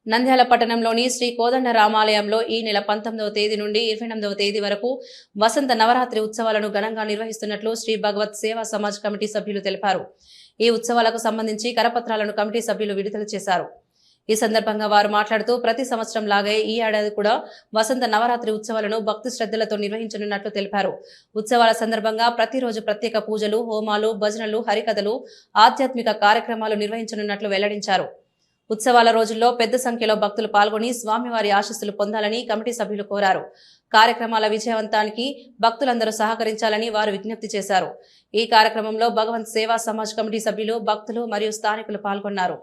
నంద్యాల పట్టణంలోని శ్రీ కోదండ రామాలయంలో ఈ నెల 19వ తేదీ నుండి 28వ తేదీ వరకు వసంత నవరాత్రి ఉత్సవాలను ఘనంగా నిర్వహిస్తున్నట్లు శ్రీ భగవత్ సేవా సమాజ్ కమిటీ సభ్యులు తెలిపారు. ఈ ఉత్సవాలకు సంబంధించి కరపత్రాలను కమిటీ సభ్యులు విడుదల చేశారు. ఈ సందర్భంగా వారు మాట్లాడుతూ ప్రతి సంవత్సరం లాగే ఈ ఏడాది కూడా వసంత నవరాత్రి ఉత్సవాలను భక్తి శ్రద్ధలతో నిర్వహించనున్నట్లు తెలిపారు. ఉత్సవాల సందర్భంగా ప్రతిరోజు ప్రత్యేక పూజలు, హోమాలు, భజనలు, హరికథలు, ఆధ్యాత్మిక కార్యక్రమాలు నిర్వహించనున్నట్లు వెల్లడించారు. ఉత్సవాల రోజుల్లో పెద్ద సంఖ్యలో భక్తులు పాల్గొని స్వామివారి ఆశీస్సులు పొందాలని కమిటీ సభ్యులు కోరారు. కార్యక్రమాల విజయవంతానికి భక్తులందరూ సహకరించాలని వారు విజ్ఞప్తి చేశారు. ఈ కార్యక్రమంలో భగవంత్ సేవా సమాజ్ కమిటీ సభ్యులు, భక్తులు మరియు స్థానికులు పాల్గొన్నారు.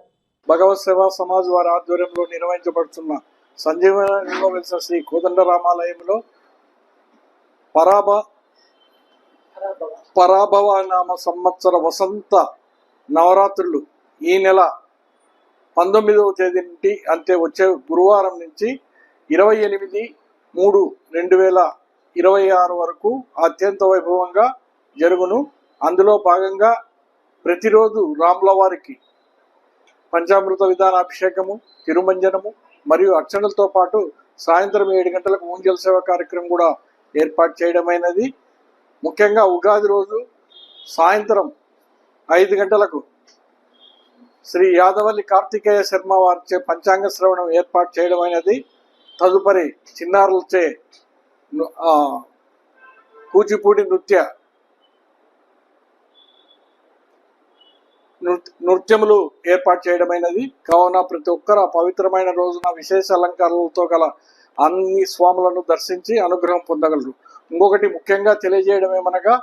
భగవత్ సేవా సమాజ్ వారి ఆధ్వర్యంలో నిర్వహించబడుతున్న సంజీవనిలో వెలిసిన శ్రీ కోదండ రామాలయంలో పరాభవ నామ సంవత్సర వసంత నవరాత్రులు ఈ నెల 19వ తేదీ నుండి అంటే వచ్చే గురువారం నుంచి 28/3/2026 వరకు అత్యంత వైభవంగా జరుగును. అందులో భాగంగా ప్రతిరోజు రాముల వారికి పంచామృత విధానాభిషేకము, తిరుమంజనము మరియు అర్చనలతో పాటు సాయంత్రం 7 గంటలకు ఊంజల్ సేవ కార్యక్రమం కూడా ఏర్పాటు చేయడమైనది. ముఖ్యంగా ఉగాది రోజు సాయంత్రం 5 గంటలకు శ్రీ యాదవల్లి కార్తికేయ శర్మ వారిచే పంచాంగ శ్రవణం ఏర్పాటు చేయడమైనది. తదుపరి చిన్నారులచే కూచిపూడి నృత్యములు ఏర్పాటు చేయడమైనది. కావున ప్రతి ఒక్కరు పవిత్రమైన రోజున విశేష అలంకారాలతో గల అన్ని స్వాములను దర్శించి అనుగ్రహం పొందగలరు. ఇంకొకటి ముఖ్యంగా తెలియజేయడం ఏమనగా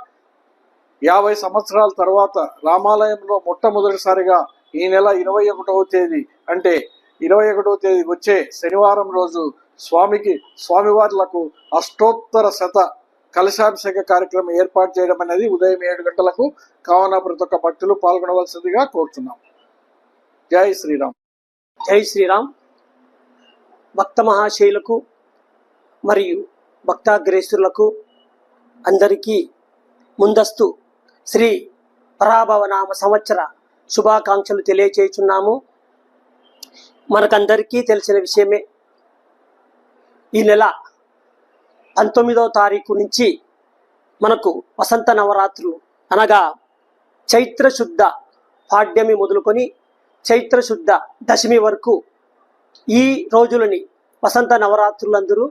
50 సంవత్సరాల తర్వాత రామాలయంలో మొట్టమొదటిసారిగా ఈ నెల 21వ తేదీ అంటే 21వ తేదీ వచ్చే శనివారం రోజు స్వామివార్లకు అష్టోత్తర శత కలశాభిషేక కార్యక్రమం ఏర్పాటు చేయడం అనేది ఉదయం 7 గంటలకు. కావున ప్రతి ఒక్క భక్తులు పాల్గొనవలసిందిగా కోరుతున్నాం. జై శ్రీరామ్. జై శ్రీరామ్. భక్త మహాశైలకు మరియు భక్తాగ్రేసులకు అందరికీ ముందస్తు శ్రీ పరాభవ నామ సంవత్సర శుభాకాంక్షలు తెలియచేస్తున్నాము. మనకందరికీ తెలిసిన విషయమే, ఈ నెల 19వ తారీఖు నుంచి మనకు వసంత నవరాత్రులు అనగా చైత్రశుద్ధ పాడ్యమి మొదలుకొని చైత్రశుద్ధ దశమి వరకు ఈ రోజులని వసంత నవరాత్రులందరూ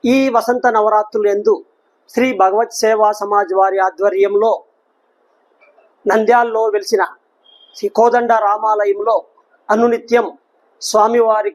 ఈ వసంత నవరాత్రులు యందు శ్రీ భగవత్ సేవా సమాజ్ వారి ఆధ్వర్యంలో నంద్యాలలో వెలిసిన శ్రీ కోదండ రామాలయంలో అనునిత్యం స్వామివారికి